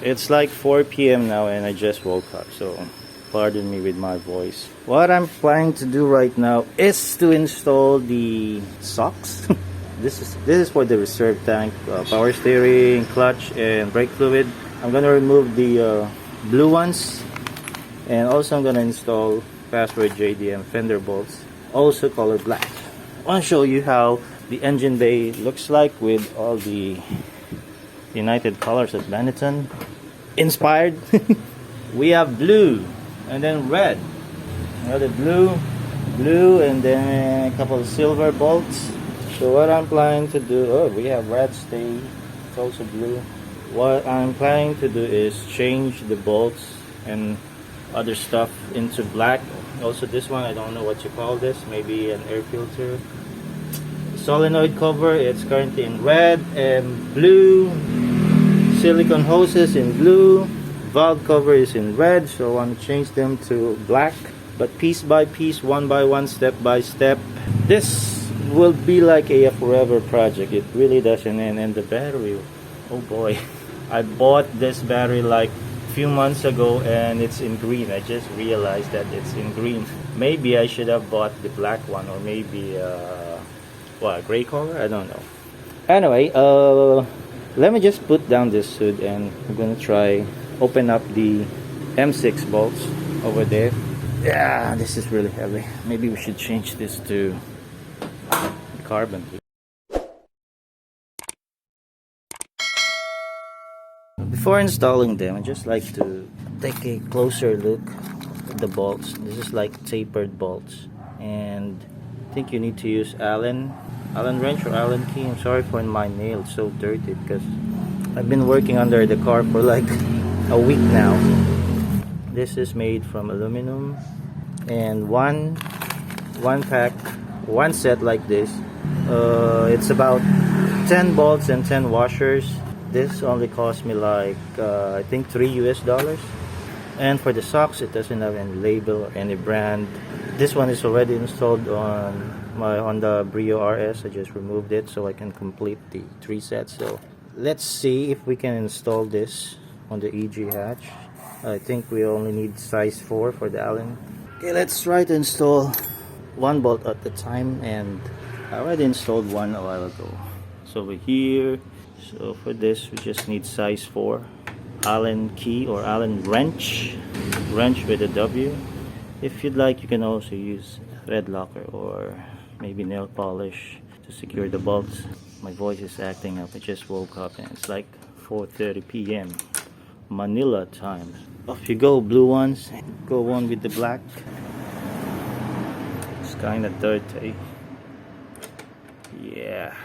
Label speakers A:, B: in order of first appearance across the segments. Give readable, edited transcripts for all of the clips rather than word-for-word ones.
A: It's like 4 p.m. now and I just woke up, so pardon me with my voice. What I'm planning to do right now is to install the socks. This is for the reserve tank, power steering, clutch, and brake fluid. I'm gonna remove the blue ones, and also I'm gonna install password JDM fender bolts, also color black. I want to show you how the engine bay looks like with all the United colors of Benetton inspired. We have blue and then red. Another blue, and then a couple of silver bolts. So what I'm planning to do, oh, we have red stay, it's also blue. What I'm planning to do is change the bolts and other stuff into black. Also this one, I don't know what you call this, maybe an air filter. Solenoid cover, it's currently in red and blue. Silicone hoses in blue. Valve cover is in red, so I want to change them to black. But piece by piece, one by one, step by step. This will be like a forever project. It really doesn't end. And the battery, oh boy. I bought this battery like a few months ago and it's in green. I just realized that it's in green. Maybe I should have bought the black one, or maybe what, gray color? I don't know. Anyway, let me just put down this hood and I'm gonna try open up the M6 bolts over there. Yeah, this is really heavy. Maybe we should change this to carbon. Before installing them, I just like to take a closer look at the bolts. This is like tapered bolts, and I think you need to use Allen wrench or Allen key. I'm sorry for my nails so dirty because I've been working under the car for like a week now. This is made from aluminum, and one pack, one set like this, it's about 10 bolts and 10 washers. This only cost me like I think $3 US. And for the socks, it doesn't have any label or any brand. This one is already installed on my Honda Brio RS. I just removed it so I can complete the 3 sets. So let's see if we can install this on the EG hatch. I think we only need size 4 for the Allen. Okay, let's try to install one bolt at a time, and I already installed one a while ago. So over here, so for this we just need size 4 Allen key or Allen wrench with a W. If you'd like, you can also use thread locker or maybe nail polish to secure the bolts. My voice is acting up. I just woke up and it's like 4:30 p.m. Manila time. Off you go, blue ones. Go on with the black. It's kind of dirty. Yeah.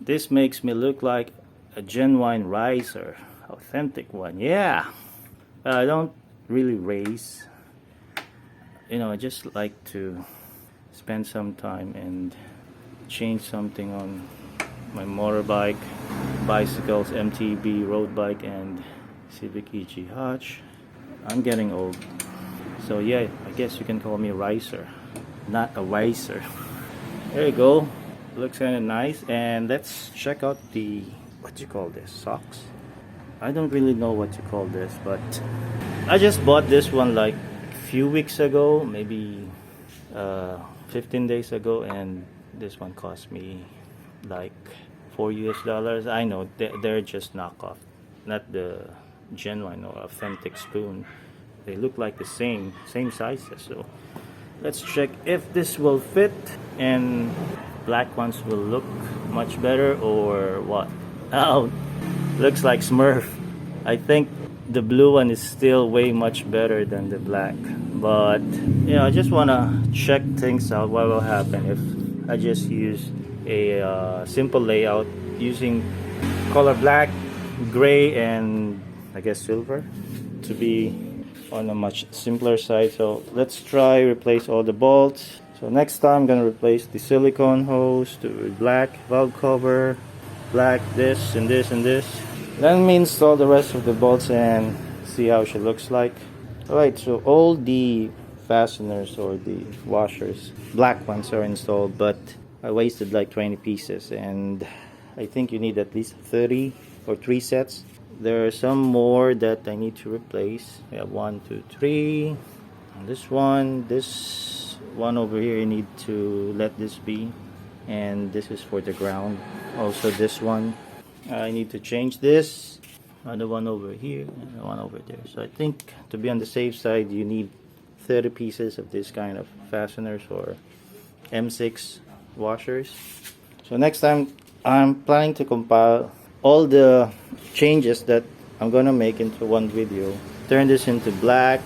A: This makes me look like a genuine riser, authentic one. Yeah. I don't really race. You know, I just like to spend some time and change something on my motorbike, bicycles, MTB, road bike, and Civic EG hatch. I'm getting old, so yeah, I guess you can call me a ricer, not a racer. There you go. Looks kind of nice. And let's check out the, what do you call this, socks? I don't really know what to call this, but I just bought this one like a few weeks ago, maybe 15 days ago, and this one cost me like $4 US. I know they're just knockoff, not the genuine or authentic spoon. They look like the same sizes. So let's check if this will fit, and black ones will look much better or what. Oh, looks like Smurf. I think the blue one is still way much better than the black, but you know, I just want to check things out. What will happen if I just use a simple layout using color black, gray, and I guess silver to be on a much simpler side. So let's try replace all the bolts. So next time I'm gonna replace the silicone hose to black, valve cover black, this and this and this. Let me install the rest of the bolts and see how she looks like. Alright, so all the fasteners or the washers, black ones, are installed, but I wasted like 20 pieces, and I think you need at least 30 or 3 sets. There are some more that I need to replace. We have 1, 2, 3. And this one over here, you need to let this be, and this is for the ground. Also this one, I need to change this. Another one over here and one over there. So I think to be on the safe side, you need 30 pieces of this kind of fasteners or M6 washers. So next time, I'm planning to compile all the changes that I'm gonna make into one video. Turn this into black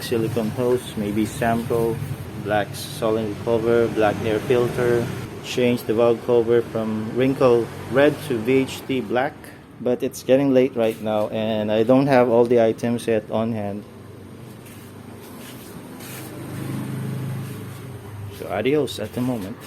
A: silicone hose, maybe sample, black solenoid cover, black air filter, change the valve cover from wrinkle red to VHT black. But it's getting late right now, and I don't have all the items yet on hand. So adios at the moment.